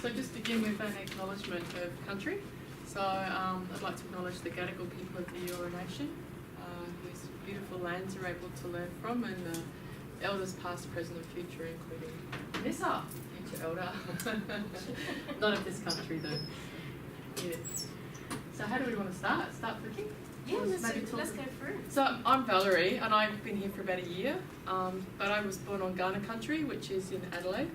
So just begin with an acknowledgement of country. So I'd like to acknowledge the Gadigal people of the Eora Nation, whose beautiful lands are able to learn from, and the elders past, present and future, including Nissa, future elder. Not of this country though. Yeah. So how do we want to start? Start flicking? Yeah, let's go through. So I'm Valerie, and I've been here for about a year, but I was born on Kaurna country, which is in Adelaide,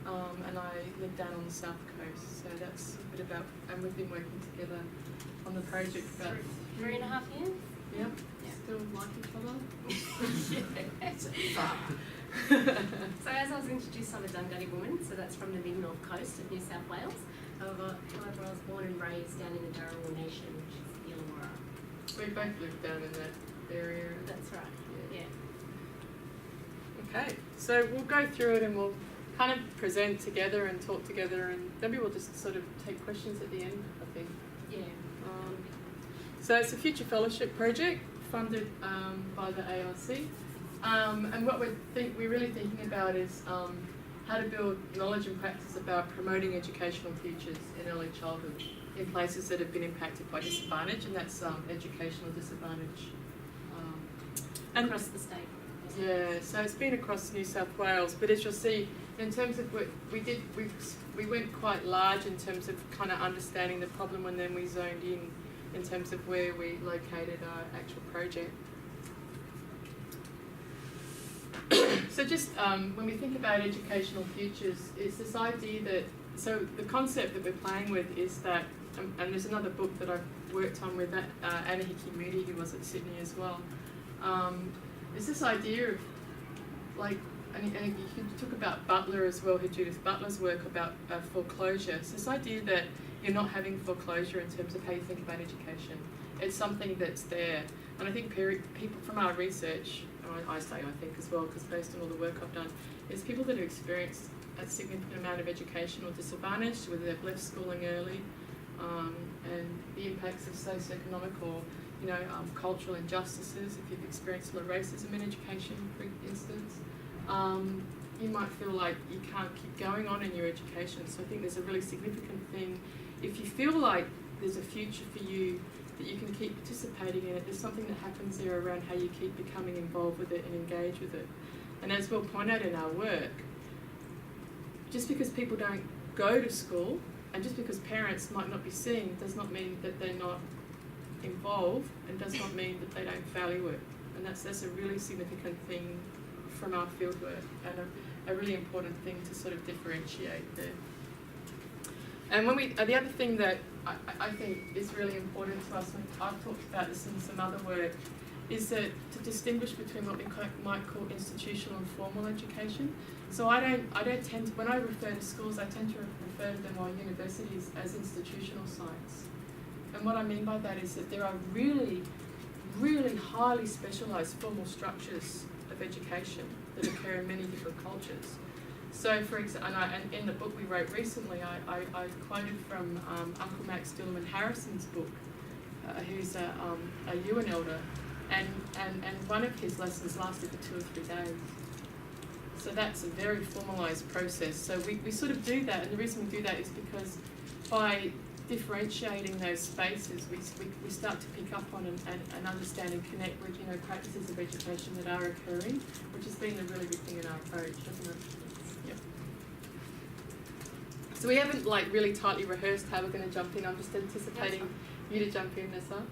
and I live down on the south coast. So that's a bit about, and we've been working together on the project for about 3.5 years. Yep. Yeah. Still like each other. So as I was introduced, I'm a Dunghutti woman, so that's from the mid-north coast of New South Wales. However, I was born and raised down in the Dharawal Nation, which is the Illawarra. We both live down in that area. That's right, yeah. Okay, so we'll go through it and we'll kind of present together and talk together, and maybe we'll just sort of take questions at the end, I think. Yeah. So it's a Future Fellowship project funded by the ARC, and what we're really thinking about is how to build knowledge and practice about promoting educational futures in early childhood in places that have been impacted by disadvantage, and that's educational disadvantage. And across the state. Yeah, so it's been across New South Wales, but as you'll see, in terms of what we went quite large in terms of kind of understanding the problem, and then we zoned in terms of where we located our actual project. So just when we think about educational futures, it's this idea that, so the concept that we're playing with is that, and there's another book that I've worked on with Anna Hickey Moody, who was at Sydney as well. It's this idea of, like, and you could talk about Butler as well, Judith Butler's work about foreclosure. It's this idea that you're not having foreclosure in terms of how you think about education. It's something that's there. And I think people from our research, I think as well, because based on all the work I've done, is people that have experienced a significant amount of educational disadvantage, whether they've left schooling early, and the impacts of socioeconomic or cultural injustices. If you've experienced a lot of racism in education, for instance, you might feel like you can't keep going on in your education. So I think there's a really significant thing. If you feel like there's a future for you, that you can keep participating in it, there's something that happens there around how you keep becoming involved with it and engage with it. And as we'll point out in our work, just because people don't go to school, and just because parents might not be seeing, does not mean that they're not involved, and does not mean that they don't value it. And that's a really significant thing from our fieldwork, and a really important thing to sort of differentiate there. And when the other thing that I think is really important to us, and I've talked about this in some other work, is that to distinguish between what we might call institutional and formal education. So I don't tend to, when I refer to schools, I tend to refer to them, or universities, as institutional sites. And what I mean by that is that there are really, really highly specialised formal structures of education that occur in many different cultures. So, for example, and in the book we wrote recently, I quoted from Uncle Max Dillerman Harrison's book, who's a Yuin elder, and one of his lessons lasted for 2 or 3 days. So that's a very formalised process. So we sort of do that, and the reason we do that is because by differentiating those spaces, we start to pick up on and understand and connect with practices of education that are occurring, which has been the really big thing in our approach, hasn't it? Yep. So we haven't really tightly rehearsed how we're going to jump in. I'm just anticipating you to jump in, Nessa.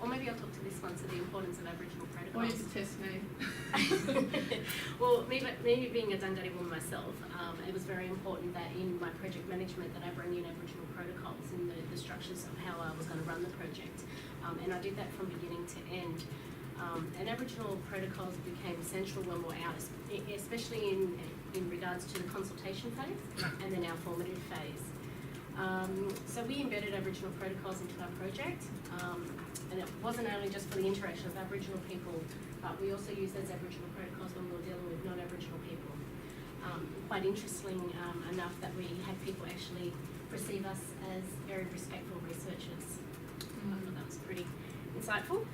Or maybe I'll talk to this one, so the importance of Aboriginal protocols. Or you can test me. Well, me being a Dunghutti woman myself, it was very important that in my project management that I bring in Aboriginal protocols in the structures of how I was going to run the project. And I did that from beginning to end. And Aboriginal protocols became central when we were out, especially in regards to the consultation phase and then our formative phase. So we embedded Aboriginal protocols into our project, and it wasn't only just for the interaction of Aboriginal people, but we also used those Aboriginal protocols when we were dealing with non-Aboriginal people. Quite interesting enough that we had people actually perceive us as very respectful researchers. I thought that was pretty insightful.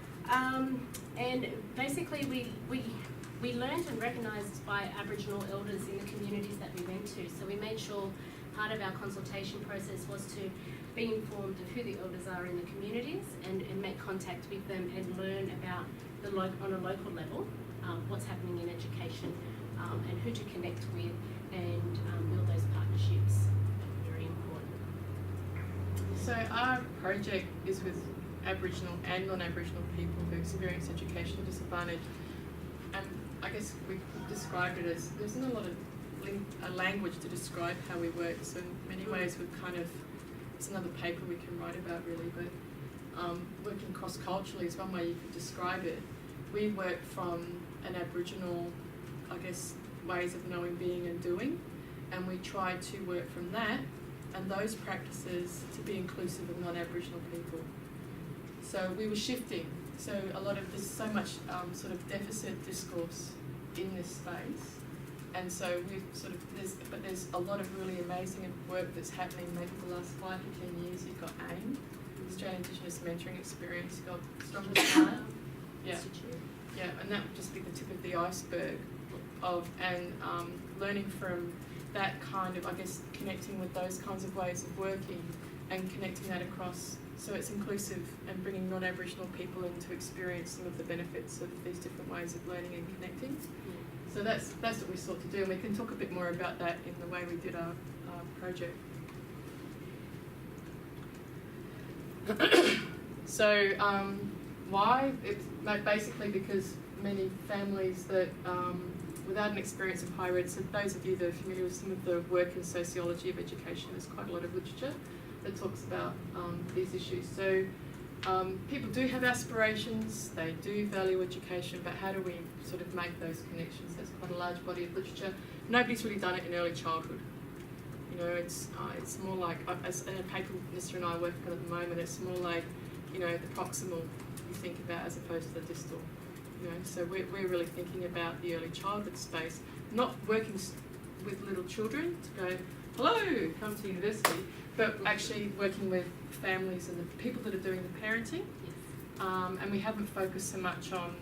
And basically we learned and recognised by Aboriginal elders in the communities that we went to. So we made sure part of our consultation process was to be informed of who the elders are in the communities and make contact with them and learn about on a local level what's happening in education and who to connect with and build those partnerships. Very important. So our project is with Aboriginal and non-Aboriginal people who experience educational disadvantage, and I guess we described it as there isn't a lot of language to describe how we work, so in many ways we've kind of, it's another paper we can write about really, but working cross-culturally is one way you could describe it. We work from an Aboriginal, I guess, ways of knowing, being and doing, and we try to work from that and those practices to be inclusive of non-Aboriginal people. So we were shifting, so there's so much sort of deficit discourse in this space, and so we've sort of, there's a lot of really amazing work that's happening maybe the last 5 to 10 years. You've got AIM, Australian Indigenous Mentoring Experience, you've got Stronger Start, yeah, and that would just be the tip of the iceberg of, and learning from that kind of, I guess, connecting with those kinds of ways of working and connecting that across so it's inclusive and bringing non-Aboriginal people in to experience some of the benefits of these different ways of learning and connecting. So that's what we sought to do, and we can talk a bit more about that in the way we did our project. So why? It's basically because many families that without an experience of higher ed, so those of you that are familiar with some of the work in sociology of education, there's quite a lot of literature that talks about these issues. So people do have aspirations, they do value education, but how do we sort of make those connections? That's quite a large body of literature. Nobody's really done it in early childhood. You know, it's more like, as in a paper Nissa and I are working on at the moment, it's more like, you know, the proximal you think about as opposed to the distal. You know, so we're really thinking about the early childhood space, not working with little children to go, hello, come to university, but actually working with families and the people that are doing the parenting. And we haven't focused so much on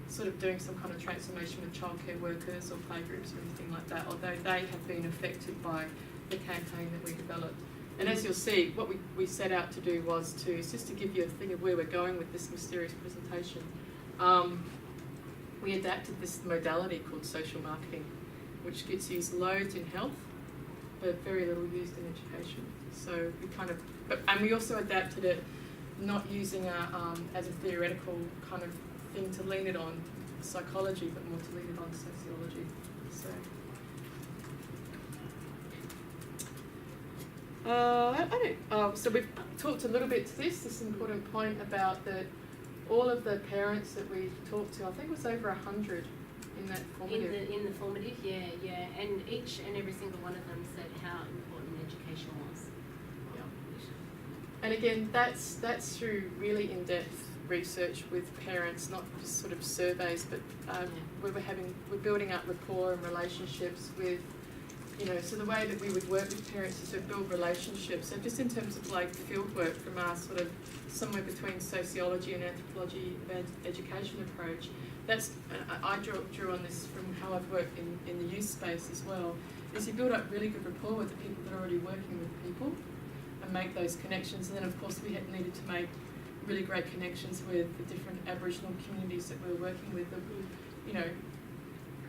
sort of doing some kind of transformation with childcare workers or playgroups or anything like that, although they have been affected by the campaign that we developed. And as you'll see, what we set out to do was just to give you a thing of where we're going with this mysterious presentation. We adapted this modality called social marketing, which gets used loads in health, but very little used in education. So we kind of, and we also adapted it, not using as a theoretical kind of thing to lean it on psychology, but more to lean it on sociology. So. So we've talked a little bit to this important point about that all of the parents that we talked to, I think it was over 100 in that formative. In the formative, yeah. And each and every single one of them said how important education was. Yeah. And again, that's through really in-depth research with parents, not just sort of surveys, but we're building up rapport and relationships with, you know, so the way that we would work with parents is to build relationships. So just in terms of like field work from our sort of somewhere between sociology and anthropology education approach, that's, I drew on this from how I've worked in the youth space as well, is you build up really good rapport with the people that are already working with people and make those connections. And then of course we needed to make really great connections with the different Aboriginal communities that we're working with. You know,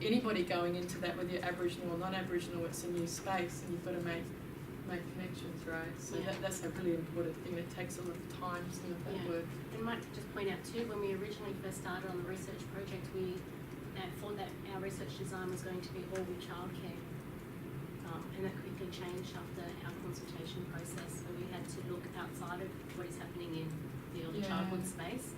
anybody going into that, whether you're Aboriginal or non-Aboriginal, it's a new space and you've got to make connections, right? So that's a really important thing. It takes a lot of time, some of that work. And I might just point out too, when we originally first started on the research project, we thought that our research design was going to be all with childcare. And that quickly changed after our consultation process. So we had to look outside of what is happening in the early childhood space.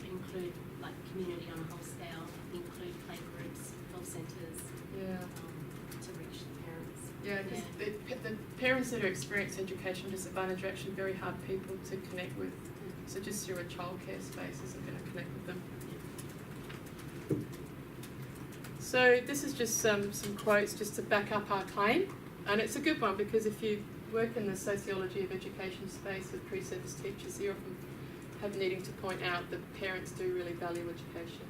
Include like community on a whole scale, include playgroups, health centres, to reach the parents. Yeah, because the parents that are experiencing education disadvantage are actually very hard people to connect with. So just through a childcare space isn't going to connect with them. So this is just some quotes just to back up our claim, and it's a good one because if you work in the sociology of education space with pre-service teachers, you often have needing to point out that parents do really value education.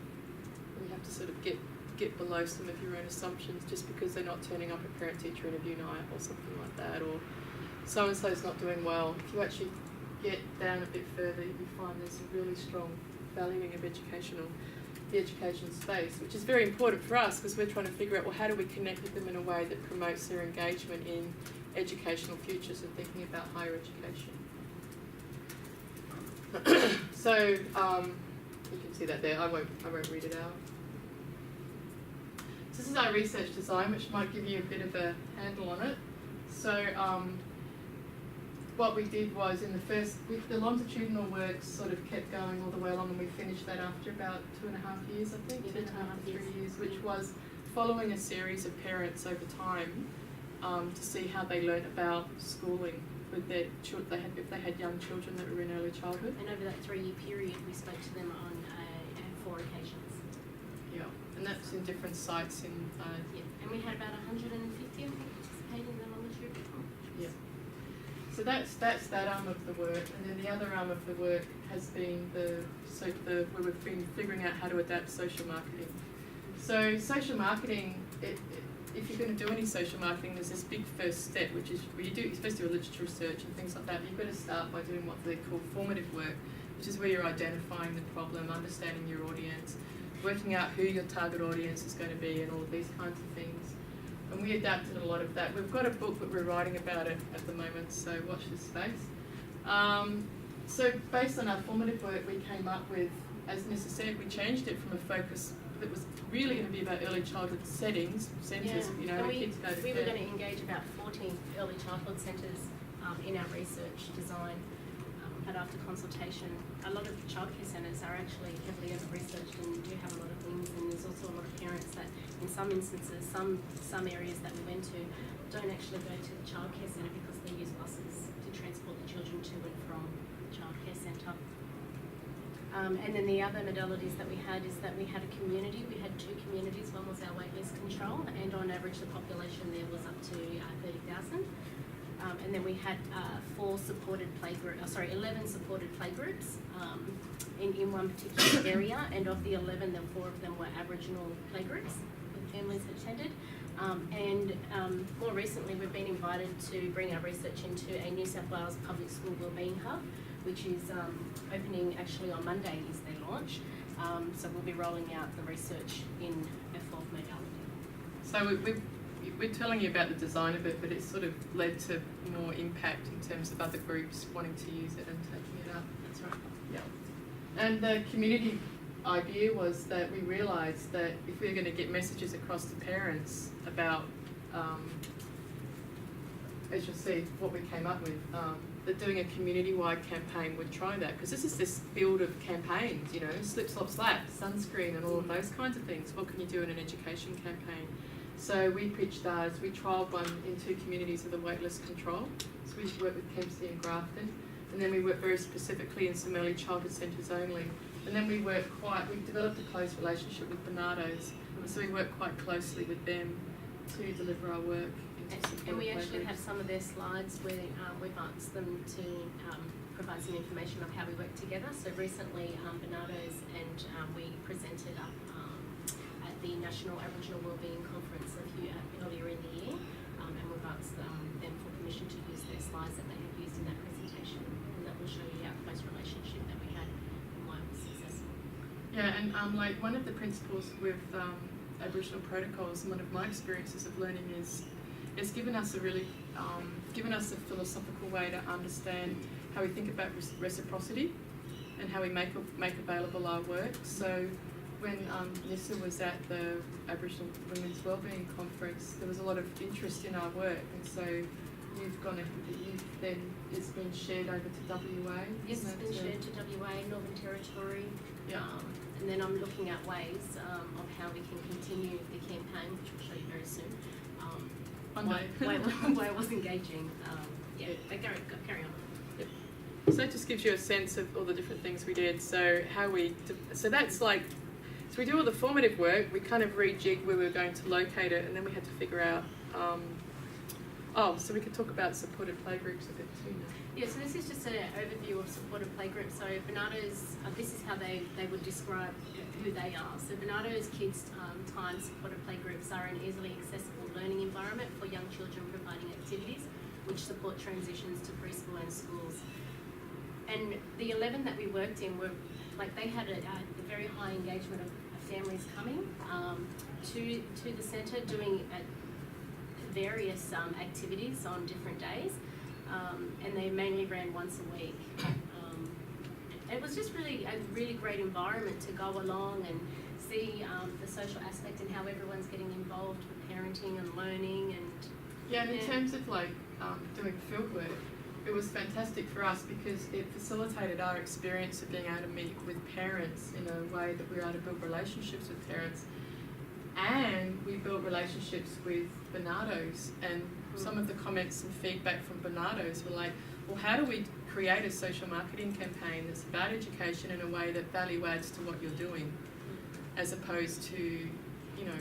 And you have to sort of get get below some of your own assumptions just because they're not turning up at parent-teacher interview night or something like that, or so-and-so's not doing well. If you actually get down a bit further, you find there's a really strong valuing of the education space, which is very important for us because we're trying to figure out, well, how do we connect with them in a way that promotes their engagement in educational futures and thinking about higher education. So you can see that there. I won't read it out. So this is our research design, which might give you a bit of a handle on it. So what we did was the longitudinal work sort of kept going all the way along, and we finished that after about 2.5 years, I think, 2.5 to 3 years, which was following a series of parents over time to see how they learnt about schooling with their children, if they had young children that were in early childhood. And over that 3-year period, we spoke to them on 4 occasions. Yeah, and that's in different sites in. Yeah, and we had about 150, I think, participating in the longitudinal. Yeah. So that's that arm of the work, and then the other arm of the work has been where we've been figuring out how to adapt social marketing. So social marketing, if you're going to do any social marketing, there's this big first step, which is you're supposed to do literature research and things like that. But you've got to start by doing what they call formative work, which is where you're identifying the problem, understanding your audience, working out who your target audience is going to be, and all of these kinds of things. And we adapted a lot of that. We've got a book that we're writing about it at the moment, so watch this space. So based on our formative work, we came up with, as Nissa said, we changed it from a focus that was really going to be about early childhood centres, you know, where kids go to we were bed. going to engage about 14 early childhood centres in our research design, but after consultation, a lot of childcare centres are actually heavily over-researched and do have a lot of things, and there's also a lot of parents that, in some instances, some areas that we went to, don't actually go to the childcare centre because they use buses to transport the children to and from the childcare centre. And then the other modalities that we had is that we had a community. We had 2 communities. One was our waitlist control, and on average the population there was up to 30,000. And then we had 11 supported playgroups in one particular area, and of the 11, 4 of them were Aboriginal playgroups with families that attended. More recently, we've been invited to bring our research into a New South Wales Public School Wellbeing Hub, which is opening actually on Monday is their launch. So we'll be rolling out the research in F12 modality. So we're telling you about the design of it, but it's sort of led to more impact in terms of other groups wanting to use it and taking it up. That's right. Yeah. And the community idea was that we realised that if we're going to get messages across to parents about, as you'll see, what we came up with, that doing a community-wide campaign would try that, because this is this field of campaigns, you know, slip, slop, slap, sunscreen and all of those kinds of things. What can you do in an education campaign? So we pitched ours. We trialled one in 2 communities of the waitlist control. So we worked with Kempsey and Grafton, and then we worked very specifically in some early childhood centres only. And then we developed a close relationship with Bernardo's, and so we worked quite closely with them to deliver our work. And we actually have some of their slides where we've asked them to provide some information of how we work together. So recently, Bernardo's and we presented up at the National Aboriginal Wellbeing Conference earlier in the year, and we've asked them for permission to use their slides that they have used in that presentation, and that will show you our close relationship that we had and why it was successful. Yeah, and like one of the principles with Aboriginal protocols, and one of my experiences of learning is it's given us a philosophical way to understand how we think about reciprocity and how we make available our work. So when Nissa was at the Aboriginal Women's Wellbeing Conference, there was a lot of interest in our work, and so it's been shared over to WA. Yes, it's been shared to WA, Northern Territory. Yeah. And then I'm looking at ways of how we can continue the campaign, which we'll show you very soon. Why it was engaging. But carry on. Yep. So that just gives you a sense of all the different things we did. So we do all the formative work. We kind of rejigged where we were going to locate it, and then we had to figure out So we could talk about supported playgroups a bit too now. Yeah, so this is just an overview of supported playgroups. So Barnardo's, this is how they would describe who they are. So Barnardo's Kids Time supported playgroups are an easily accessible learning environment for young children, providing activities which support transitions to preschool and schools. And the 11 that we worked in were, like, they had a very high engagement of families coming to the centre, doing various activities on different days, and they mainly ran once a week. It was just really a really great environment to go along and see the social aspect and how everyone's getting involved with parenting and learning. And yeah, and in terms of like doing field work, it was fantastic for us because it facilitated our experience of being able to meet with parents in a way that we were able to build relationships with parents. And we built relationships with Barnardo's, and some of the comments and feedback from Barnardo's were like, well, how do we create a social marketing campaign that's about education in a way that value adds to what you're doing, as opposed to, you know,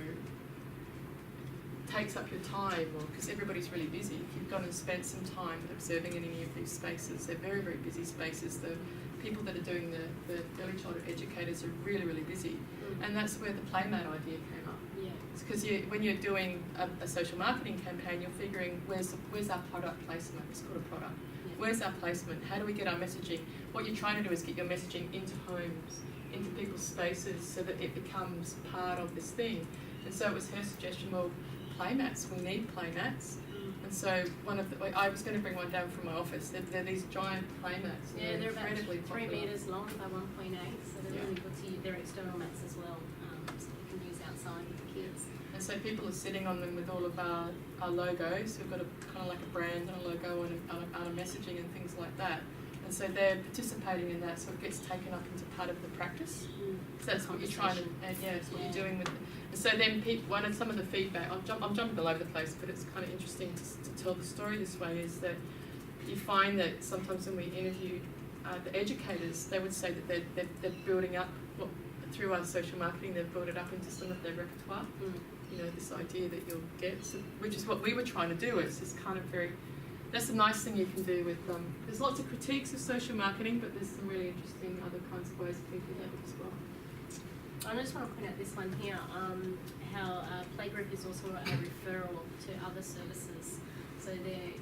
takes up your time, or because everybody's really busy. If you've gone and spent some time observing in any of these spaces, they're very, very busy spaces. The people that are doing the early childhood educators are really, really busy. And that's where the Playmat idea came up. yeah, It's because when you're doing a social marketing campaign, you're figuring where's our product placement. It's called a product. yeah. Where's our placement? How do we get our messaging? What you're trying to do is get your messaging into homes, into people's spaces, so that it becomes part of this thing. And so it was her suggestion, well, playmats, we need playmats. And so I was going to bring one down from my office. They're these giant playmats. Yeah, they're about incredibly 3 popular. metres long by 1.8, so they're Yeah. really good to use. They're external mats as well, so you can use outside with the kids. And so people are sitting on them with all of our logos. We've got a kind of like a brand and a logo and a messaging and things like that. And so they're participating in that, so it gets taken up into part of the practice. So that's what you're trying to, and yeah, it's what you're doing with it. And so then some of the feedback, I'm jumping all over the place, but it's kind of interesting to tell the story this way, is that you find that sometimes when we interviewed the educators, they would say that they're building up, through our social marketing, they've built it up into some of their repertoire. You know, this idea that you'll get, which is what we were trying to do. It's this kind of that's a nice thing you can do with, there's lots of critiques of social marketing, but there's some really interesting other kinds of ways of thinking about it as well. I just want to point out this one here, how Playgroup is also a referral to other services. So they're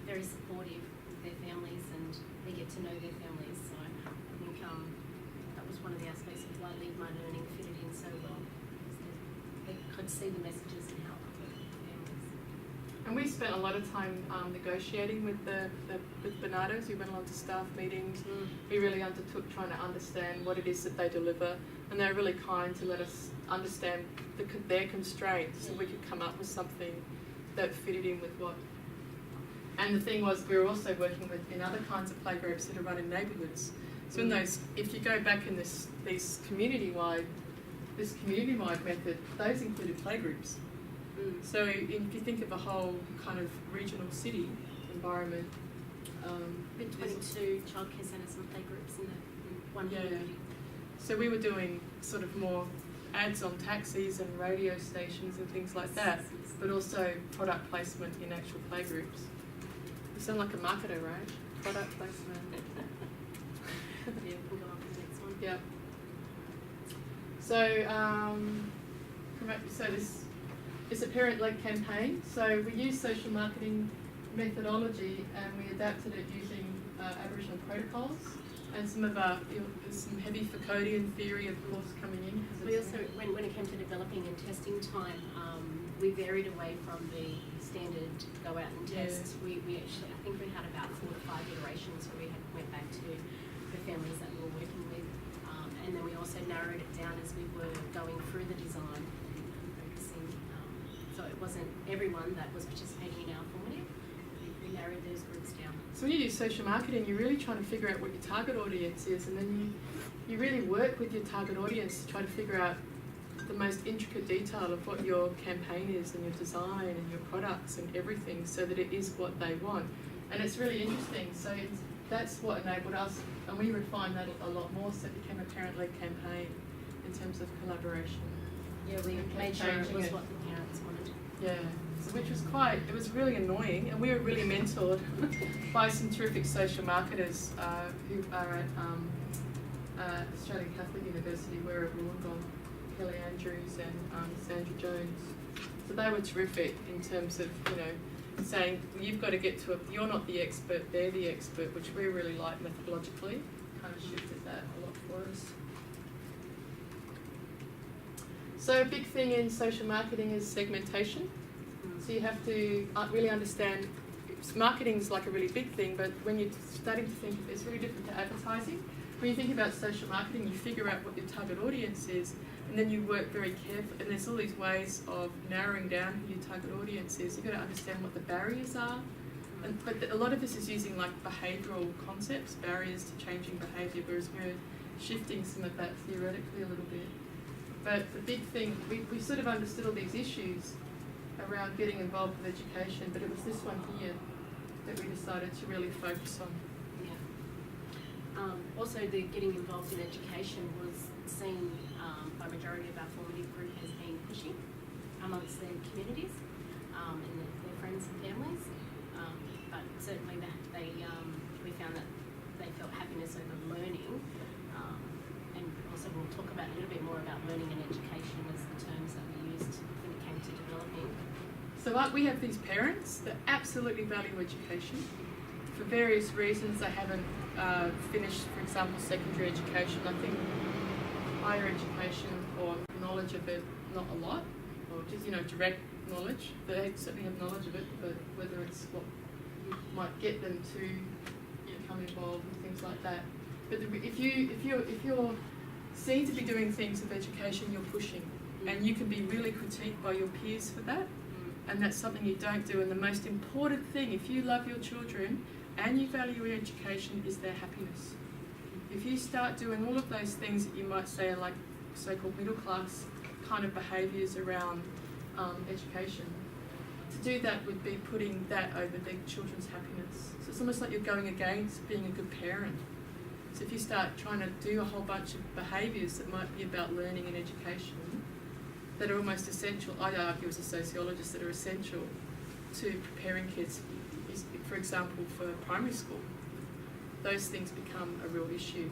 very supportive with their families and they get to know their families. So I think that was one of the aspects of why Lead My Learning fitted in so well. They could see the messages and help with families. And we spent a lot of time negotiating with with Barnardo's. We went along to staff meetings. We really undertook trying to understand what it is that they deliver, and they were really kind to let us understand their constraints, so we could come up with something that fitted in with what. And the thing was, we were also working in other kinds of playgroups that are run in neighbourhoods. So in those, if you go back in this community-wide method, those included playgroups. So if you think of a whole kind of regional city environment, With 22 childcare centres and playgroups in one community. So we were doing sort of more ads on taxis and radio stations and things like that, but also product placement in actual playgroups. You sound like a marketer, right? Product placement. Yeah, we'll go on to the next one. Yeah. So, this is a parent-led campaign. So we use social marketing methodology and we adapted it using Aboriginal protocols and some heavy Foucauldian theory, of course, coming in. We also, when it came to developing and testing time, we varied away from the standard go out and test. We actually, I think we had about 4 to 5 iterations where we went back to the families that we were working with, and then we also narrowed it down as we were going through the design and focusing. So it wasn't everyone that was participating in our formative. We narrowed those groups down. So when you do social marketing, you're really trying to figure out what your target audience is, and then you really work with your target audience to try to figure out the most intricate detail of what your campaign is and your design and your products and everything, so that it is what they want. And it's really interesting. So that's what enabled us, and we refined that a lot more, so it became a parent-led campaign in terms of collaboration. Yeah, we made sure it was what the parents wanted. Yeah, which was it was really annoying, and we were really mentored by some terrific social marketers who are at Australian Catholic University, where at Wollongong, Kelly Andrews and Sandra Jones. So they were terrific in terms of, saying you've got to get to you're not the expert, they're the expert, which we really like methodologically. Kind of shifted that a lot for us. So a big thing in social marketing is segmentation. So you have to really understand, marketing's like a really big thing, but when you're starting to think, it's really different to advertising. When you think about social marketing, you figure out what your target audience is, and then you work very carefully, and there's all these ways of narrowing down who your target audience is. You've got to understand what the barriers are, but a lot of this is using like behavioural concepts, barriers to changing behaviour, whereas we're shifting some of that theoretically a little bit. But the big thing, we sort of understood all these issues around getting involved with education, but it was this one here that we decided to really focus on. Also, the getting involved in education was seen by majority of our formative group as being pushing amongst their communities and their friends and families. But certainly we found that they felt happiness over learning. And also we'll talk about a little bit more about learning and education as the terms that we used when it came to developing. So we have these parents that absolutely value education. For various reasons, they haven't finished, for example, secondary education. I think higher education or knowledge of it, not a lot, or just, direct knowledge. They certainly have knowledge of it, but whether it's what might get them to become involved and things like that. But if you're seen to be doing things of education, you're pushing, and you can be really critiqued by your peers for that. And that's something you don't do. And the most important thing, if you love your children and you value your education, is their happiness. If you start doing all of those things that you might say are like so-called middle class kind of behaviours around education, to do that would be putting that over their children's happiness. So it's almost like you're going against being a good parent. So if you start trying to do a whole bunch of behaviours that might be about learning and education, that are almost essential, I'd argue as a sociologist, that are essential to preparing kids, for example, for primary school, those things become a real issue.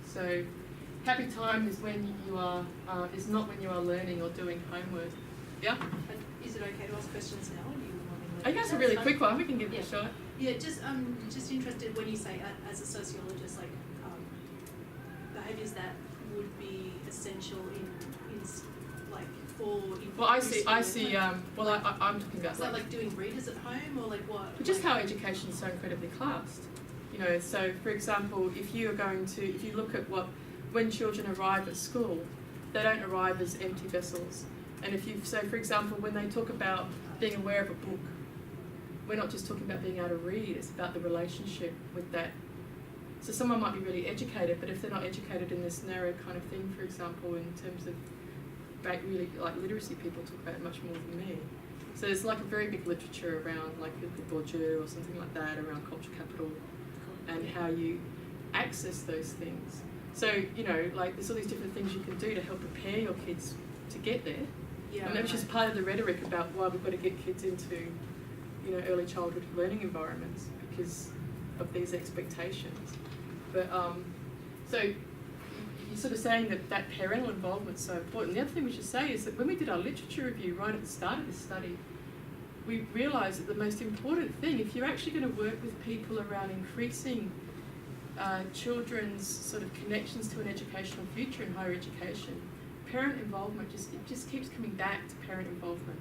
So happy time is when you are, is not when you are learning or doing homework. Yeah? But is it okay to ask questions now? Or do you want I guess a really quick one, we can give it a shot. Yeah, just interested when you say as a sociologist, like behaviours that would be essential in like for. Well, I see. I'm talking about. Is that like doing readers at home or like what? Just how education is so incredibly classed. So for example, if you look at when children arrive at school, they don't arrive as empty vessels. And for example, when they talk about being aware of a book, we're not just talking about being able to read, it's about the relationship with that. So someone might be really educated, but if they're not educated in this narrow kind of thing, for example, in terms of really like literacy, people talk about it much more than me. So there's like a very big literature around like the Bourdieu or something like that, around culture capital and how you access those things. So, like there's all these different things you can do to help prepare your kids to get there. Yeah, and that's just part of the rhetoric about why we've got to get kids into, early childhood learning environments because of these expectations. But so you're sort of saying that parental involvement is so important. The other thing we should say is that when we did our literature review right at the start of this study, we realised that the most important thing, if you're actually going to work with people around increasing children's sort of connections to an educational future in higher education, parent involvement just keeps coming back to parent involvement.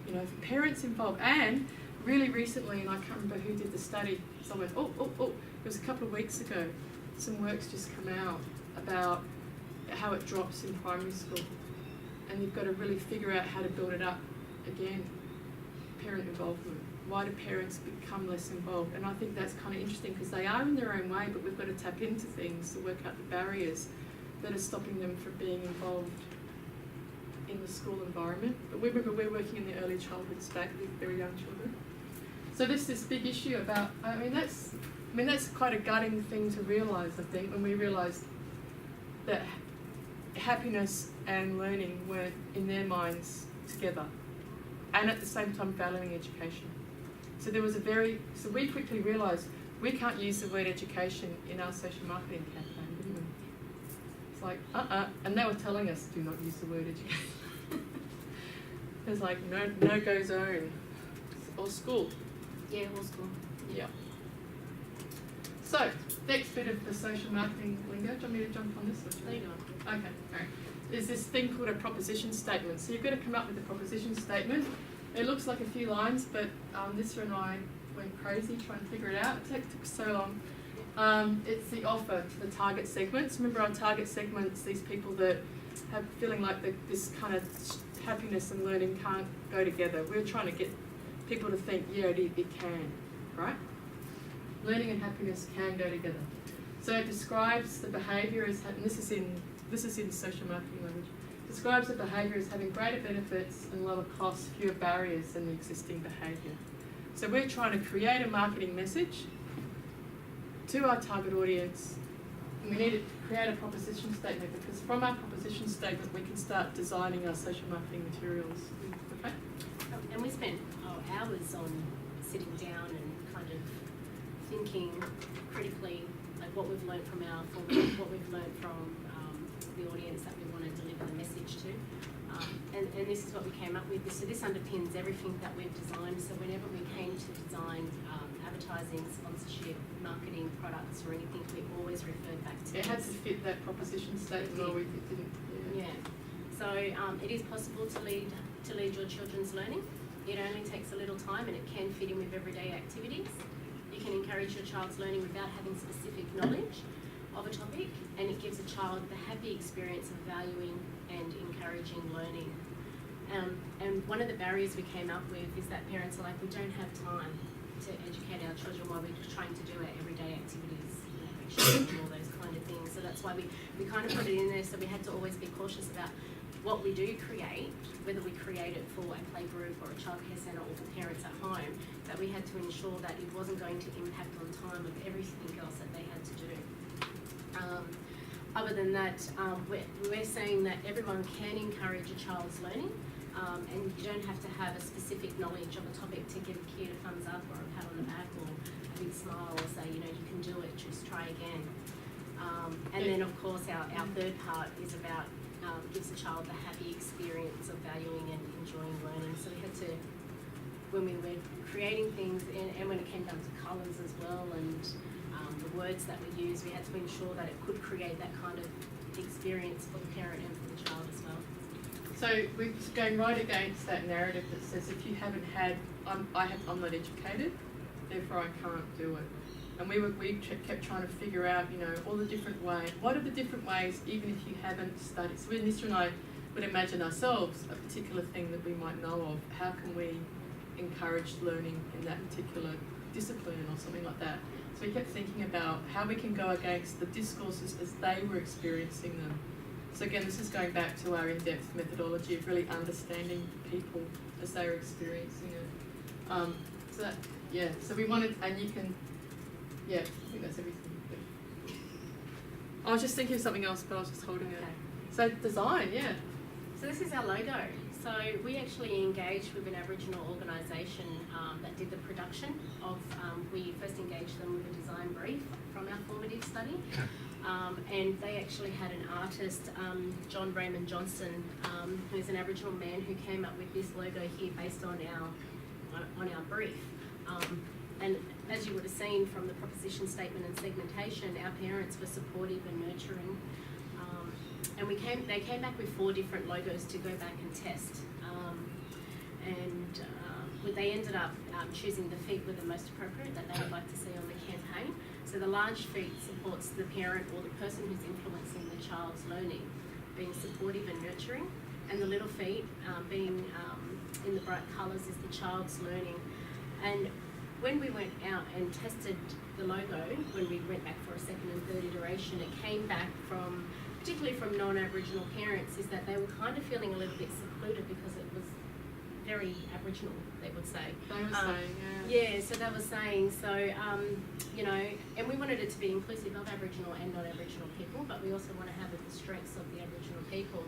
If parents involved, and really recently, and I can't remember who did the study, someone went, it was a couple of weeks ago, some work's just come out about how it drops in primary school. And you've got to really figure out how to build it up again, parent involvement. Why do parents become less involved? And I think that's kind of interesting because they are in their own way, but we've got to tap into things to work out the barriers that are stopping them from being involved in the school environment. But remember, we're working in the early childhood state with very young children. So there's this big issue about, that's quite a gutting thing to realise, I think, when we realised that happiness and learning weren't in their minds together. and at the same time valuing education. So so we quickly realised we can't use the word education in our social marketing campaign, didn't we? It's like, and they were telling us, do not use the word education. It's like, no-go zone, or school. Yeah, or school. Yeah. So, next bit of the social marketing lingo. Do you want me to jump on this? Or There you go. okay, all right. There's this thing called a proposition statement. So you've got to come up with a proposition statement. It looks like a few lines, but Nissa and I went crazy trying to figure it out. It took so long. It's the offer to the target segments. Remember our target segments, these people that have feeling like this kind of happiness and learning can't go together. We're trying to get people to think, yeah, it can, right? Learning and happiness can go together. So it describes the behaviour as, and this is in social marketing language, describes the behaviour as having greater benefits and lower costs, fewer barriers than the existing behaviour. So we're trying to create a marketing message to our target audience, and we need to create a proposition statement, because from our proposition statement we can start designing our social marketing materials. Okay? And we spent hours on sitting down and kind of thinking critically, like what we've learned from our format, what we've learned from the audience that we want to deliver the message to. And this is what we came up with. So this underpins everything that we've designed. So whenever we came to design advertising, sponsorship, marketing, products or anything, we always referred back to It had to fit that proposition statement, or we didn't. Yeah. So it is possible to lead your children's learning. It only takes a little time and it can fit in with everyday activities. You can encourage your child's learning without having specific knowledge of a topic, and it gives a child the happy experience of valuing and encouraging learning. And one of the barriers we came up with is that parents are like, we don't have time to educate our children while we're trying to do our everyday activities, and all those kind of things. So that's why we kind of put it in there, so we had to always be cautious about what we do create, whether we create it for a play group or a childcare centre or for parents at home, that we had to ensure that it wasn't going to impact on time of everything else that they had to do. Other than that, we're saying that everyone can encourage a child's learning, and you don't have to have a specific knowledge of a topic to give a kid a thumbs up or a pat on the back or a big smile or say, you can do it, just try again. And then of course our third part is about gives the child the happy experience of valuing and enjoying learning. So we had to, when we were creating things, and when it came down to colours as well, and the words that we use, we had to ensure that it could create that kind of experience for the parent and for the child as well. So we're going right against that narrative that says if you haven't had, I'm not educated, therefore I can't do it. And we kept trying to figure out, all the different ways. What are the different ways, even if you haven't studied? So Nissa and I would imagine ourselves a particular thing that we might know of. How can we encourage learning in that particular discipline or something like that? So we kept thinking about how we can go against the discourses as they were experiencing them. So again, this is going back to our in-depth methodology of really understanding people as they were experiencing it. So we wanted, and you can, I think that's everything. I was just thinking of something else, but I was just holding it. Okay. So design, So this is our logo. So we actually engaged with an Aboriginal organisation that did the production of, we first engaged them with a design brief from our formative study. And they actually had an artist, John Raymond Johnson, who's an Aboriginal man who came up with this logo here based on our brief. And as you would have seen from the proposition statement and segmentation, our parents were supportive and nurturing. And they came back with 4 different logos to go back and test. They ended up choosing the feet were the most appropriate that they would like to see on the campaign. So the large feet supports the parent or the person who's influencing the child's learning, being supportive and nurturing. And the little feet being in the bright colours is the child's learning. And when we went out and tested the logo, when we went back for a second and third iteration, it came back from, particularly from non-Aboriginal parents, is that they were kind of feeling a little bit secluded because it was very Aboriginal, they would say. They were saying, Yeah, so they were saying, and we wanted it to be inclusive of Aboriginal and non-Aboriginal people, but we also want to have the strengths of the Aboriginal people.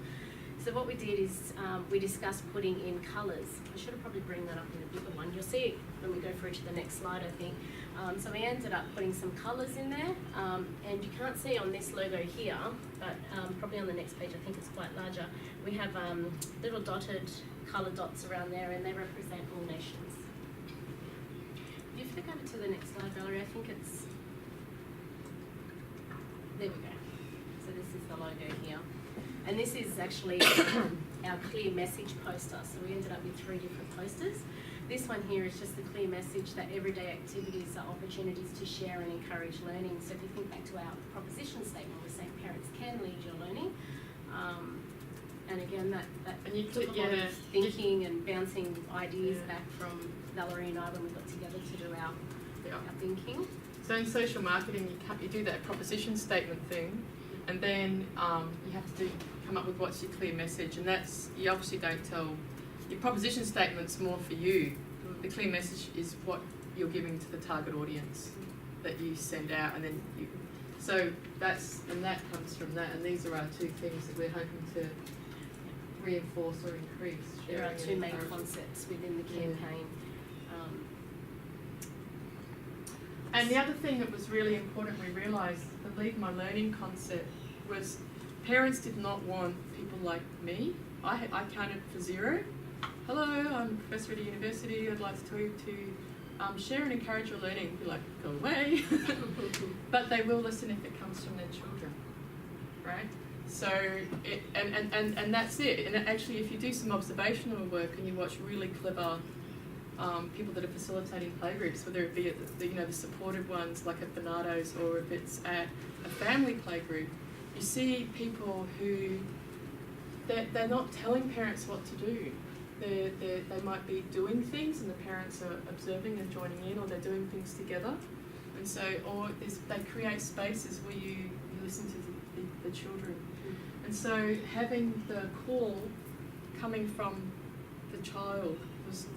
So what we did is we discussed putting in colours. I should have probably bring that up in a bigger one. You'll see it when we go through to the next slide, I think. So we ended up putting some colours in there, and you can't see on this logo here, but probably on the next page, I think it's quite larger. We have little dotted colour dots around there, and they represent all nations. If you flick over to the next slide, Valerie, I think it's... There we go. So this is the logo here. And this is actually our clear message poster. So we ended up with 3 different posters. This one here is just the clear message that everyday activities are opportunities to share and encourage learning. So if you think back to our proposition statement, we're saying parents can lead your learning. And again, that And you took could, a lot yeah, of thinking and bouncing ideas back from Valerie and I when we got together to do our thinking. So in social marketing, you do that proposition statement thing, and then you have to come up with what's your clear message, and that's, you obviously don't tell, your proposition statement's more for you. The clear message is what you're giving to the target audience that you send out, and then you, so that's, and that comes from that, and these are our 2 things that we're hoping to reinforce or increase. There are sharing 2 and main encouragement. concepts within the campaign. And the other thing that was really important, we realised, the Lead My Learning concept was parents did not want people like me. I counted for 0. Hello, I'm a professor at a university. I'd like to tell you to share and encourage your learning. Be like, go away. But they will listen if it comes from their children, right? So, and that's it. And actually, if you do some observational work and you watch really clever people that are facilitating playgroups, whether it be at the supported ones like at Bernardo's, or if it's at a family playgroup, you see people who they're not telling parents what to do. They might be doing things and the parents are observing and joining in, or they're doing things together, and so they create spaces where you listen to the children, and so having the call coming from the child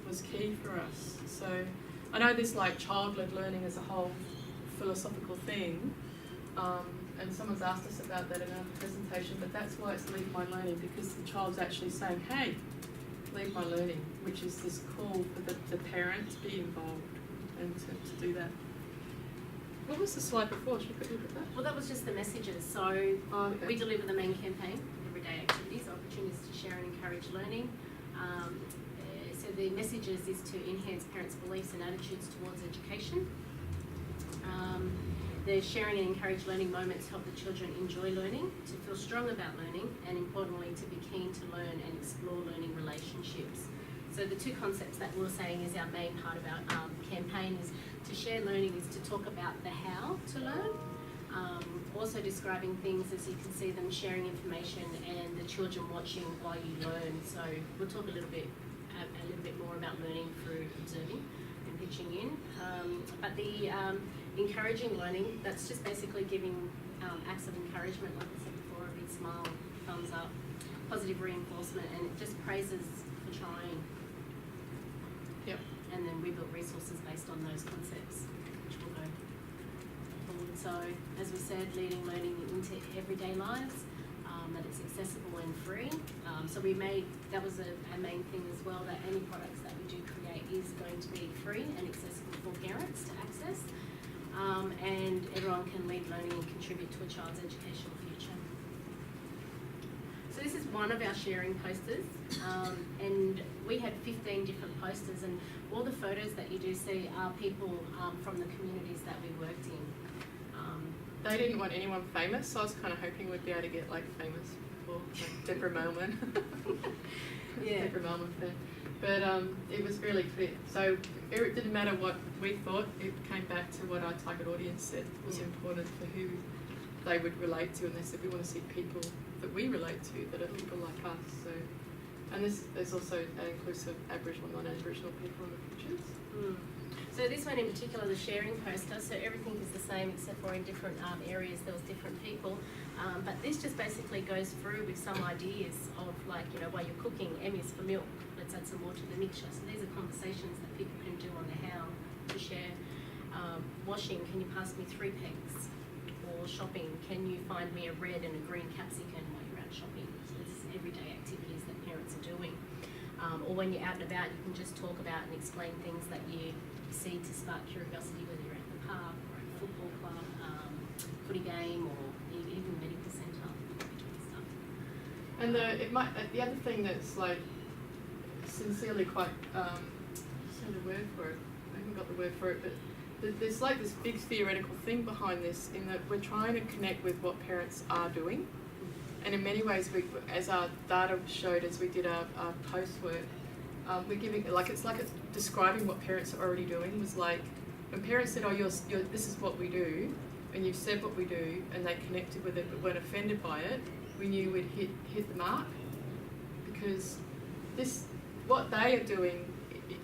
was key for us. So I know this like child-led learning as a whole philosophical thing, and someone's asked us about that in our presentation, but that's why it's Lead My Learning, because the child's actually saying, hey, lead my learning, which is this call for the parent to be involved and to do that. What was the slide before? Should we quickly look at that? Well, that was just the messages. So Okay. we deliver the main campaign, everyday activities, opportunities to share and encourage learning. So the messages is to enhance parents' beliefs and attitudes towards education. The sharing and encourage learning moments help the children enjoy learning, to feel strong about learning, and importantly, to be keen to learn and explore learning relationships. So the 2 concepts that we're saying is our main part of our campaign is to share learning, is to talk about the how to learn. Also describing things as you can see them sharing information and the children watching while you learn. So we'll talk a little bit more about learning through observing and pitching in. But the encouraging learning, that's just basically giving acts of encouragement, like I said before, a big smile, thumbs up, positive reinforcement, and it just praises for trying. Yep. And then we built resources based on those concepts, which will go forward. So, as we said, leading learning into everyday lives, that it's accessible and free. So we made, that was a main thing as well, that any products that we do create is going to be free and accessible for parents to access. And everyone can lead learning and contribute to a child's educational future. So this is one of our sharing posters, and we had 15 different posters, and all the photos that you do see are people from the communities that we worked in. They didn't want anyone famous, so I was kind of hoping we'd be able to get like famous people, like Deborah Melman. Yeah. Deborah Melman fan. But it was really clear. So it didn't matter what we thought, it came back to what our target audience said was important for who they would relate to, and they said we want to see people that we relate to, that are people like us. So, and there's also that includes Aboriginal, non-Aboriginal people in the pictures. So this one in particular, the sharing poster, so everything is the same except for in different areas there was different people. But this just basically goes through with some ideas of like, while you're cooking, M is for milk, let's add some more to the mixture. So these are conversations that people can do on the how to share. Washing, can you pass me 3 pegs? Or shopping, can you find me a red and a green capsicum while you're out shopping? So this is everyday activity are doing. Or when you're out and about, you can just talk about and explain things that you see to spark curiosity, whether you're at the park or at a football club, footy game, or even medical centre, between stuff. And the other thing that's like sincerely quite sort of word for it. I haven't got the word for it, but there's like this big theoretical thing behind this, in that we're trying to connect with what parents are doing. And in many ways, as our data showed as we did our post work, we're giving, it's describing what parents are already doing. Was like, when parents said, oh, this is what we do, and you've said what we do, and they connected with it but weren't offended by it, we knew we'd hit the mark. Because what they are doing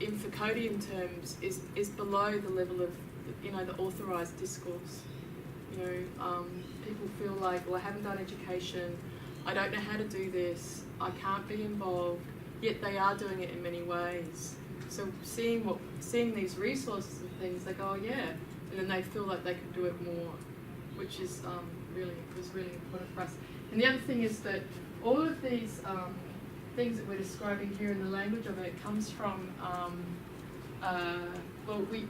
in Foucauldian terms is below the level of, the authorised discourse. People feel like, well, I haven't done education, I don't know how to do this, I can't be involved, yet they are doing it in many ways. So seeing these resources and things, they go, oh yeah, and then they feel like they can do it more, which is was really important for us. And the other thing is that all of these things that we're describing here in the language of it comes from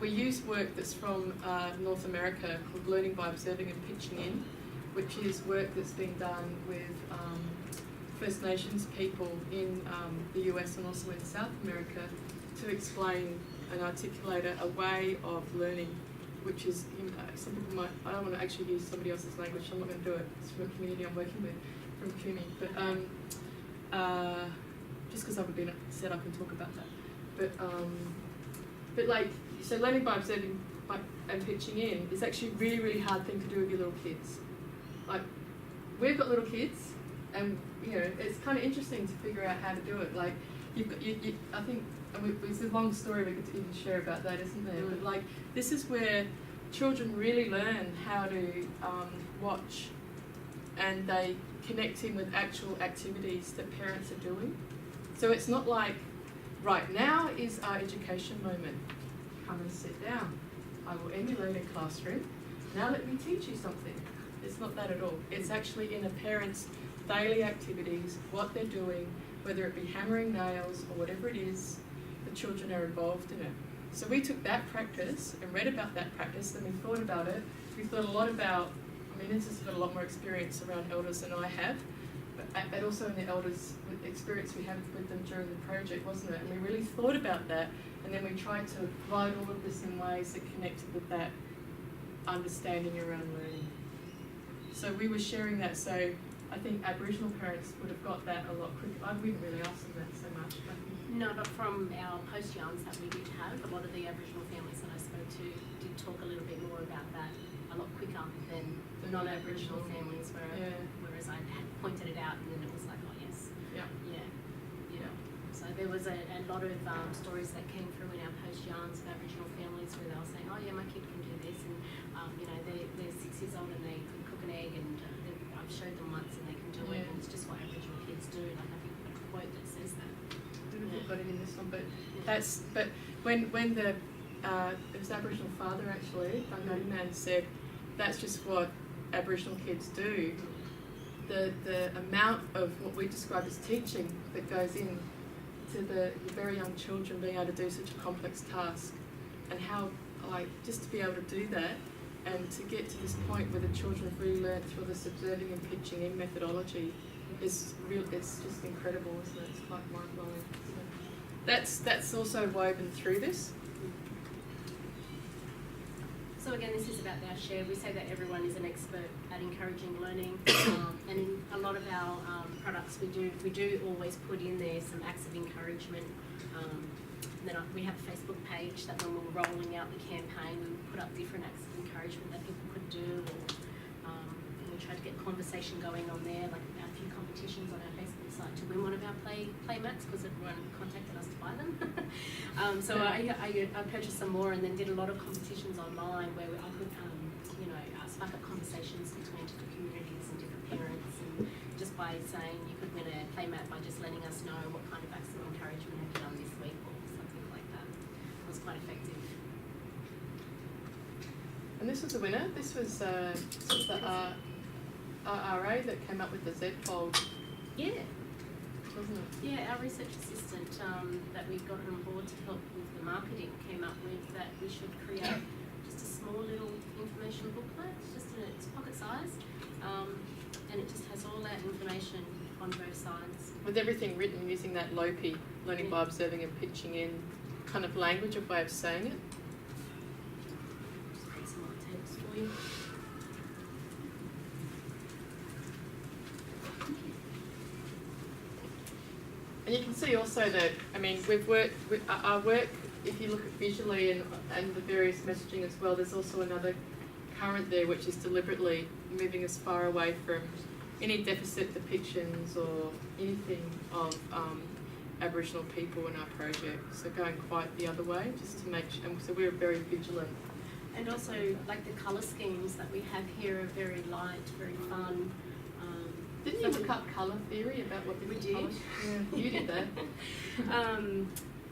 we use work that's from North America called Learning by Observing and Pitching In, which is work that's been done with First Nations people in the US and also in South America to explain and articulate a way of learning, which is, some people might, I don't want to actually use somebody else's language, so I'm not going to do it. It's from a community I'm working with, from CUNY. But just because I've been said I can talk about that. But like, so learning by observing and pitching in is actually a really, really hard thing to do with your little kids. Like, we've got little kids, and it's kind of interesting to figure out how to do it. Like, you've got, I think, and it's a long story we could even share about that, isn't there? But like, this is where children really learn how to watch, and they connect in with actual activities that parents are doing. So it's not like, right, now is our education moment. Come and sit down. I will emulate a classroom. Now let me teach you something. It's not that at all. It's actually in a parent's daily activities, what they're doing, whether it be hammering nails or whatever it is, the children are involved in it. So we took that practice and read about that practice, and we thought about it. We thought a lot about, Innes got a lot more experience around elders than I have, but also in the elders experience we had with them during the project, wasn't it? And we really thought about that, and then we tried to provide all of this in ways that connected with that understanding around learning. So we were sharing that, so I think Aboriginal parents would have got that a lot quicker. I wouldn't really ask them that so much. No, but from our post yarns that we did have, a lot of the Aboriginal families that I spoke to did talk a little bit more about that a lot quicker than the non-Aboriginal families, whereas I had pointed it out and then it was like, oh yes. Yeah. So there was a lot of stories that came through in our post yarns of Aboriginal families where they were saying, oh yeah, my kid can do this, and they're 6 years old and they can cook an egg, and I've showed them once and they can do it, and it's just what Aboriginal kids do. Like, I think we've got a quote that says that. I've got it in this one, but when the it was Aboriginal father actually, Dunghutti man, said that's just what Aboriginal kids do. The amount of what we describe as teaching that goes in to the very young children being able to do such a complex task, and how, like, just to be able to do that and to get to this point where the children have really learned through this observing and pitching in methodology is real. It's just incredible, isn't it? It's quite mind blowing. So that's also woven through this. So again, this is about our share. We say that everyone is an expert at encouraging learning, and in a lot of our products, we do always put in there some acts of encouragement. And then we have a Facebook page that when we're rolling out the campaign, we put up different acts of encouragement that people could do, or we try to get conversation going on there, like a few competitions on our Facebook site to win one of our play mats, because everyone contacted us to buy them. So I purchased some more, and then did a lot of competitions online where I could spark up conversations between different communities and different parents, and just by saying you could win a play mat by just letting us know what kind of acts of encouragement have you done this week or something like that. It was quite effective. And this was a winner. This was the RA that came up with the Z-Fold. Yeah. wasn't it? Yeah, our research assistant that we got on board to help with the marketing came up with that we should create just a small little information booklet, just in its pocket size, and it just has all that information on both sides. With everything written using that LOPI, learning by observing and pitching in, kind of language of way of saying it. Just put some on the tables for you. And you can see also that, I mean, we've worked, our work, if you look at visually and the various messaging as well, there's also another current there which is deliberately moving us far away from any deficit depictions or anything of Aboriginal people in our project. So going quite the other way, just to make sure, and so we're very vigilant. And also, like the colour schemes that we have here are very light, very fun. Didn't you look up colour theory about what We different did. colours? Yeah, you did that.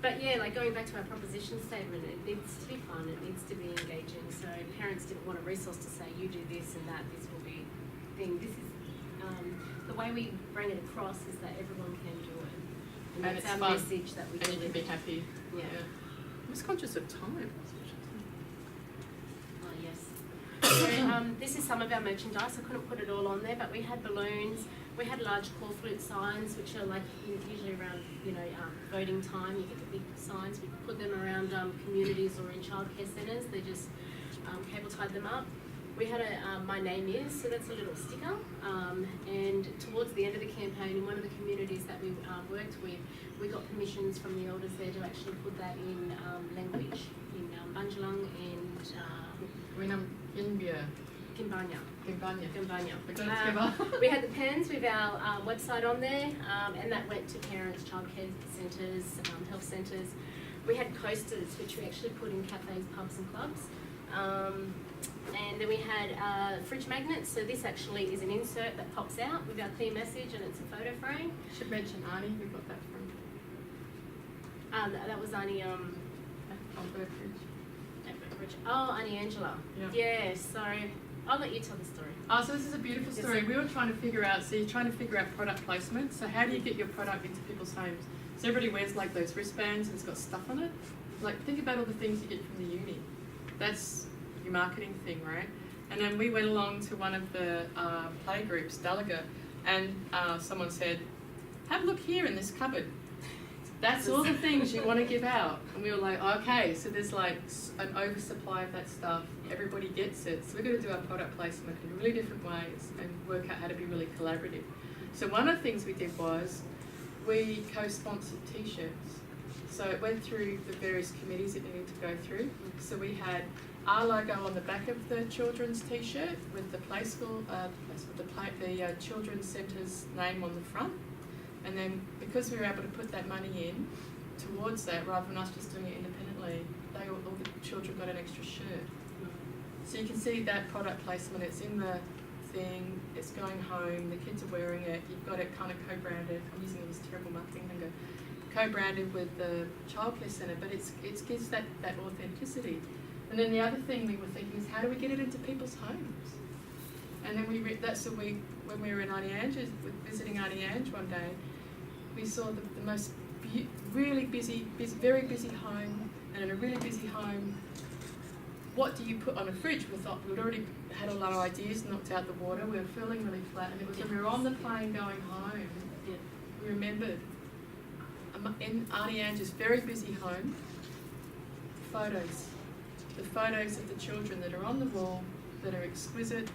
But yeah, like going back to our proposition statement, it needs to be fun, it needs to be engaging. So parents didn't want a resource to say, you do this and that, this will be thing. This is, the way we bring it across is that everyone can do it. And And that's it's our fun. message that we And you can be deliver. happy. Yeah. I was conscious of time. Oh, yes. So, this is some of our merchandise. I couldn't put it all on there, but we had balloons. We had large core flute signs, which are like usually around, voting time. You get the big signs. We put them around communities or in childcare centres. They just cable tied them up. We had a My Name Is, so that's a little sticker. And towards the end of the campaign, in one of the communities that we worked with, we got permissions from the elders there to actually put that in language, in Bunjalung and India, Kimbanya. Kimbanya. Kimbanya. We got it together. We had the pens with our website on there, and that went to parents, childcare centres, health centres. We had coasters, which we actually put in cafes, pubs and clubs. And then we had fridge magnets, so this actually is an insert that pops out with our clear message, and it's a photo frame. Should mention Arnie, we got that from That was Auntie, on Birdbridge. oh, Auntie Angela. Yeah. So I'll let you tell the story. Oh, so this is a beautiful Yes, story. sir. We were trying to figure out, so you're trying to figure out product placement. So how do you get your product into people's homes? So everybody wears like those wristbands and it's got stuff on it. Like think about all the things you get from the uni. That's your marketing thing, right? And then we went along to one of the play groups, Dalaga, and someone said, have a look here in this cupboard. That's all the things you want to give out. And we were like, okay, so there's like an oversupply of that stuff. Everybody gets it. So we're going to do our product placement in really different ways and work out how to be really collaborative. So one of the things we did was we co-sponsored t-shirts. So it went through the various committees it needed to go through. So we had our logo on the back of the children's t-shirt with the play school, the children's centre's name on the front. And then because we were able to put that money in towards that, rather than us just doing it independently, all the children got an extra shirt. So you can see that product placement, it's in the thing, it's going home, the kids are wearing it, you've got it kind of co-branded. I'm using all this terrible marketing lingo. Co-branded with the childcare centre, but it gives that authenticity. And then the other thing we were thinking is how do we get it into people's homes? And then when we were in Auntie Ange's, visiting Auntie Ange one day, we saw the most really busy, very busy home, and in a really busy home, what do you put on a fridge? We thought we'd already had all our ideas knocked out the water. We were feeling really flat, and it was when we were on the plane going home, we remembered in Auntie Ange's very busy home, photos. The photos of the children that are on the wall, that are exquisite,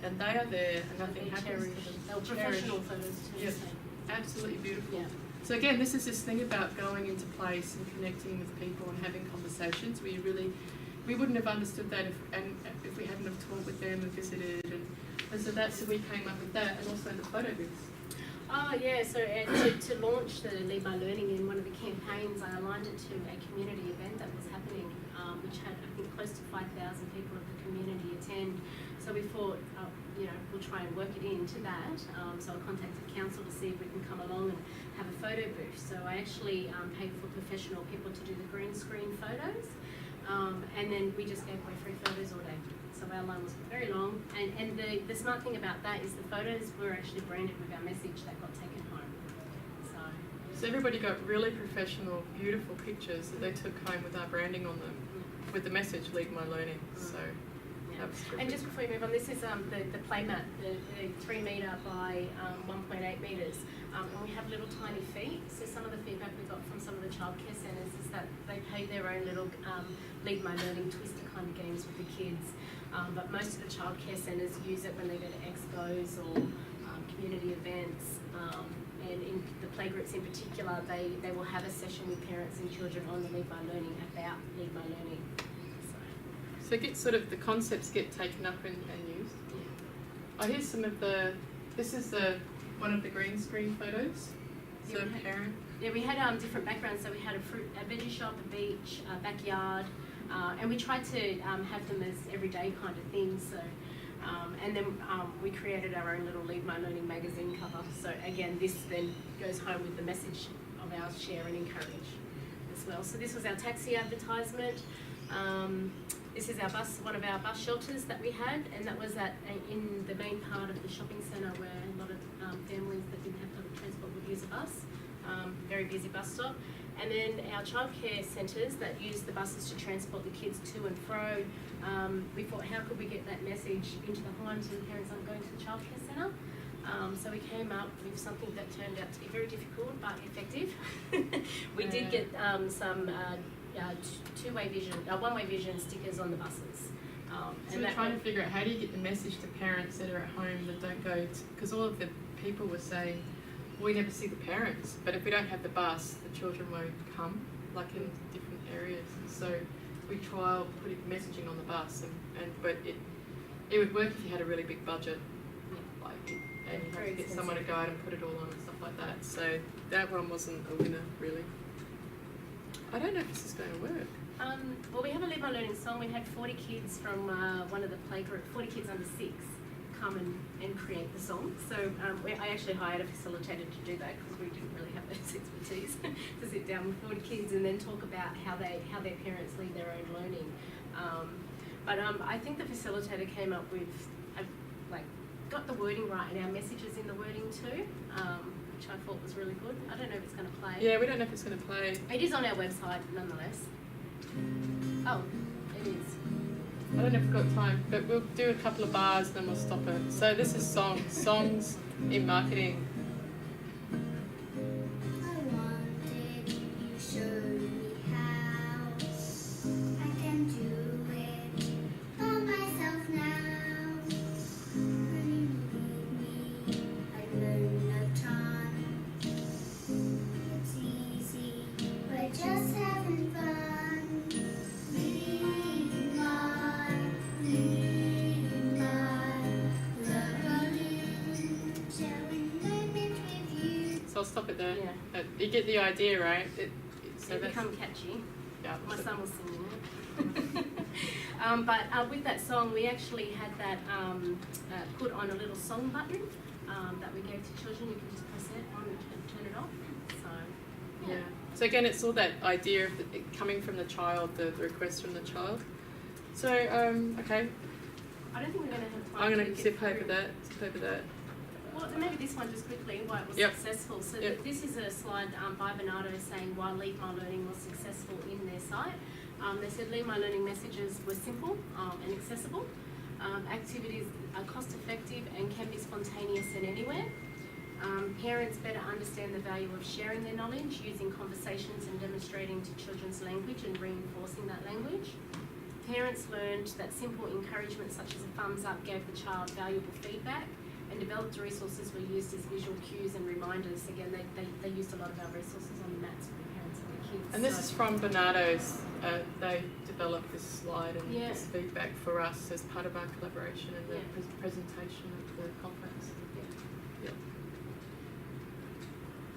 and they are there, and nothing happens to them. They were professional photos too. Yep. So. Absolutely beautiful. Yeah. So again, this is this thing about going into place and connecting with people and having conversations. We wouldn't have understood that if we hadn't have talked with them and visited, and so we came up with that, and also the photo booths. Oh yeah, so to launch the Lead by Learning in one of the campaigns, I aligned it to a community event that was happening, which had I think close to 5,000 people of the community attend. So we thought, we'll try and work it into that. So I contacted council to see if we can come along and have a photo booth. So I actually paid for professional people to do the green screen photos, and then we just gave away free photos all day. So our line was very long, and the smart thing about that is the photos were actually branded with our message that got taken home. So So everybody got really professional, beautiful pictures that they took home with our branding on them, with the message "Lead My Learning." So Yeah. that was terrific. And just before we move on, this is the play mat, the 3 metre by 1.8 metres. And we have little tiny feet. So some of the feedback we got from some of the childcare centres is that they play their own little Lead My Learning twister kind of games with the kids. But most of the childcare centres use it when they go to expos or community events. And in the playgroups in particular, they will have a session with parents and children on the Lead My Learning about Lead My Learning. So it gets sort of the concepts get taken up and used. Oh, here's some of the. This is one of the green screen photos. So Yeah, a parent. Yeah, we had different backgrounds. So we had a veggie shop, a beach, a backyard, and we tried to have them as everyday kind of things. So, and then we created our own little Lead My Learning magazine cover. So again, this then goes home with the message of our share and encourage as well. So this was our taxi advertisement. This is our bus, one of our bus shelters that we had, and that was in the main part of the shopping centre where a lot of families that didn't have public transport would use a bus. Very busy bus stop. And then our childcare centres that use the buses to transport the kids to and fro, we thought, how could we get that message into the homes when parents aren't going to the childcare centre? So we came up with something that turned out to be very difficult but effective. We did get some one-way vision stickers on the buses. So we're trying to figure out how do you get the message to parents that are at home that don't go, because all of the people were saying, we never see the parents, but if we don't have the bus, the children won't come, like in different areas. And so we trialled putting messaging on the bus, but it would work if you had a really big budget, like, and you had to get someone to go out and put it all on and stuff like that. So that one wasn't a winner, really. I don't know if this is going to work. Well, we have a Lead My Learning song. We had 40 kids from one of the playgroup, 40 kids under 6, come and create the song. So I actually hired a facilitator to do that because we didn't really have those expertise to sit down with 40 kids and then talk about how their parents lead their own learning. But I think the facilitator came up with, got the wording right and our messages in the wording too. Which I thought was really good. I don't know if it's going to play. Yeah, we don't know if it's going to play. It is on our website, nonetheless. Oh, it is. I don't know if we've got time, but we'll do a couple of bars and then we'll stop it. So this is songs in marketing. I wanted you showed me how I can do it all myself now. When you leave me, I learn a ton. It's easy, we're just having fun. Lead my learning, sharing moments with you. So I'll stop it there. Yeah. You get the idea, right? So It that's become catchy. yeah. My son was singing it. But with that song, we actually had that put on a little song button that we gave to children. You can just press it on and turn it off. So, Yeah. So again, it's all that idea of it coming from the child, the request from the child. So okay, I don't think we're going to have time. I'm going to get zip through. over that. Zip over that. Well, maybe this one just quickly, why it was Yep. successful. So Yep. this is a slide by Bernardo saying why Lead My Learning was successful in their site. They said Lead My Learning messages were simple and accessible. Activities are cost effective and can be spontaneous and anywhere. Parents better understand the value of sharing their knowledge, using conversations and demonstrating to children's language and reinforcing that language. Parents learned that simple encouragement such as a thumbs up gave the child valuable feedback, and developed resources were used as visual cues and reminders. Again, they used a lot of our resources on the mats for the parents and the kids. And this is from Bernardo's. They developed this slide and Yeah. this feedback for us as part of our collaboration and the Yeah. presentation of the conference. Yeah.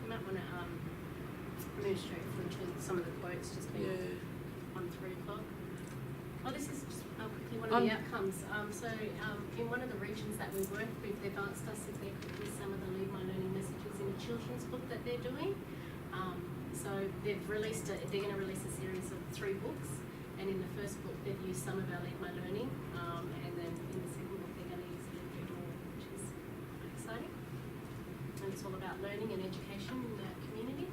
You might want to move straight through to some of the quotes just being Yeah. on 3 o'clock. Oh, this is just quickly one of the outcomes. In one of the regions that we work with, they've asked us if they could use some of the Lead My Learning messages in a children's book that they're doing. So they're going to release a series of 3 books, and in the first book they've used some of our Lead My Learning, and then in the second book they're going to use it all, which is quite exciting. And it's all about learning and education in the community.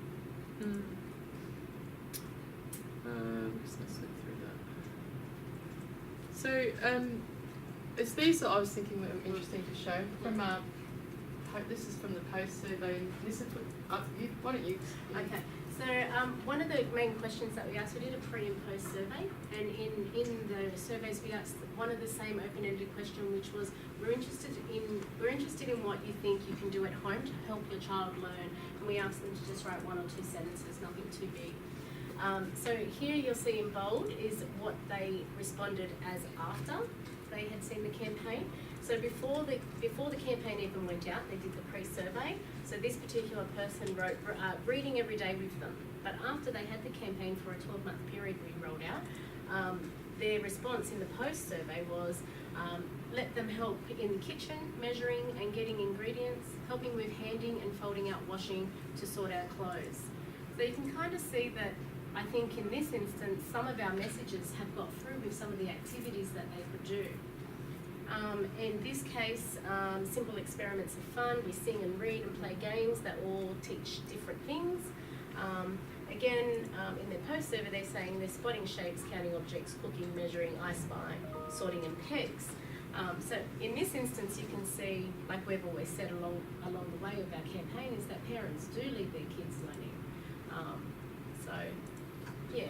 I'm just going to slip through that. So, it's these that I was thinking were interesting to show from. This is from the post survey. This is why don't you? Okay. So one of the main questions that we asked, we did a pre and post survey, and in the surveys we asked one of the same open-ended question, which was we're interested in what you think you can do at home to help your child learn, and we asked them to just write 1 or 2 sentences, nothing too big. So here you'll see in bold is what they responded as after they had seen the campaign. So before the campaign even went out, they did the pre-survey. So this particular person wrote reading every day with them. But after they had the campaign for a 12-month period we rolled out, their response in the post-survey was let them help in the kitchen, measuring and getting ingredients, helping with handing and folding out washing to sort our clothes. So you can kind of see that I think in this instance, some of our messages have got through with some of the activities that they could do. In this case, simple experiments are fun. We sing and read and play games that all teach different things. Again, in their post survey, they're saying they're spotting shapes, counting objects, cooking, measuring, I spy, sorting and pegs. So in this instance, you can see, like we've always said along the way of our campaign, is that parents do lead their kids learning. So, yeah.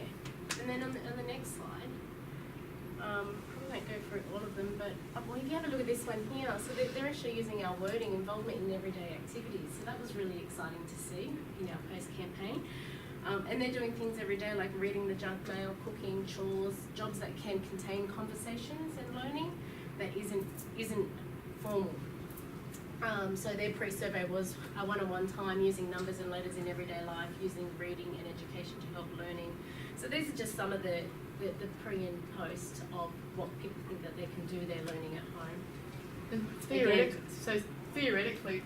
And then on the next slide, we won't go through all of them, but well, if you have a look at this one here, so they're actually using our wording, involvement in everyday activities. So that was really exciting to see in our post campaign. And they're doing things every day like reading the junk mail, cooking, chores, jobs that can contain conversations and learning that isn't formal. So their pre-survey was a one-on-one time using numbers and letters in everyday life, using reading and education to help learning. So these are just some of the pre and post of what people think that they can do their learning at home. And theoretically,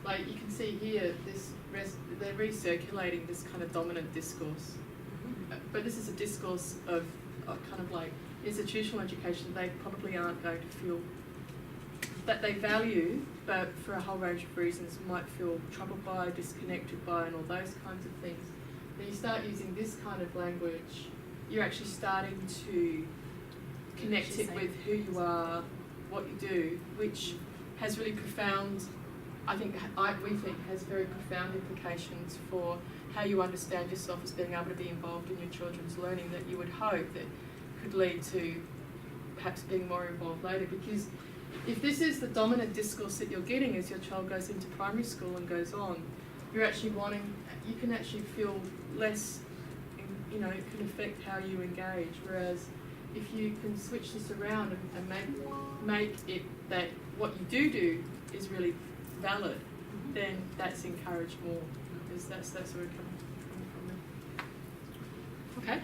like you can see here, they're recirculating this kind of dominant discourse. But this is a discourse of kind of like institutional education. They probably aren't going to feel that they value, but for a whole range of reasons might feel troubled by, disconnected by, and all those kinds of things. When you start using this kind of language, you're actually starting to connect it with who you are, what you do, which has really profound, we think has very profound implications for how you understand yourself as being able to be involved in your children's learning, that you would hope that could lead to perhaps being more involved later. Because if this is the dominant discourse that you're getting as your child goes into primary school and goes on, you're actually you can actually feel less, it can affect how you engage. Whereas if you can switch this around and make it that what you do is really valid, then that's encouraged more, because that's where we're coming from. Okay.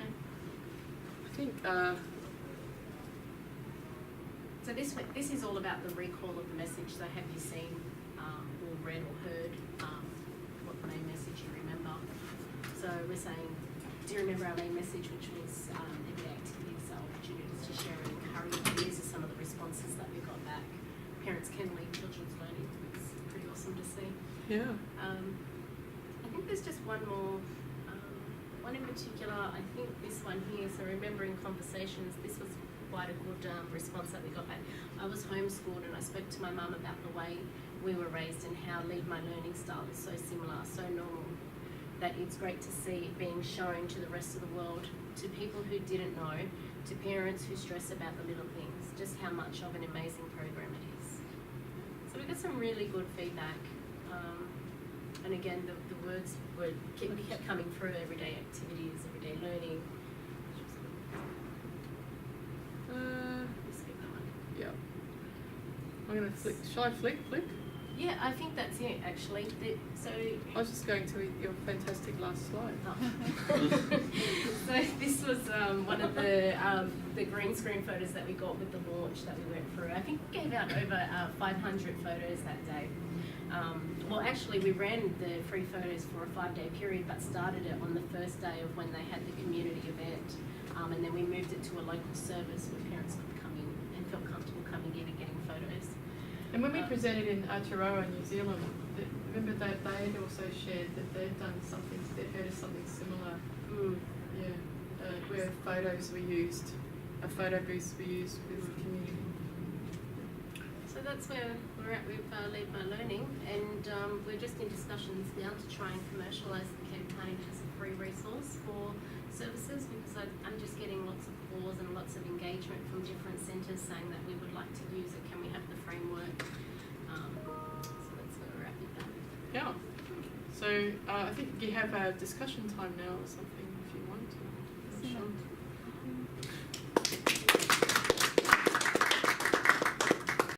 I think. So this is all about the recall of the message. So have you seen or read or heard what the main message you remember? So we're saying, do you remember our main message, which was everyday activities are opportunities to share and encourage? These are some of the responses that we got back. Parents can lead children's learning. It's pretty awesome to see. Yeah. I think there's just one more. One in particular, I think this one here. So remembering conversations. This was quite a good response that we got back. I was homeschooled and I spoke to my mum about the way we were raised and how Lead My Learning style is so similar, so normal, that it's great to see it being shown to the rest of the world, to people who didn't know, to parents who stress about the little things, just how much of an amazing program it is. So we got some really good feedback. And again, the words kept coming through: everyday activities, everyday learning. Yeah. I'm going to flick. Shall I flick? Yeah, I think that's it, actually. I was just going to your fantastic last slide. Oh. So this was one of the green screen photos that we got with the launch that we went through. I think we gave out over 500 photos that day. Well, actually, we ran the free photos for a 5-day period, but started it on the first day of when they had the community event. And then we moved it to a local service where parents could come in and felt comfortable coming in and getting photos. And when we presented in Aotearoa, New Zealand, remember that they had also shared that they'd done something, they'd heard of something similar. Yeah, where photos were used, photo booths were used with the community. So that's where we're at with Lead by Learning, and we're just in discussions now to try and commercialise the campaign as a free resource for services, because I'm just getting lots of calls and lots of engagement from different centres saying that we would like to use it, can we have the framework? So that's where we're at with that. Yeah. So I think you have a discussion time now or something.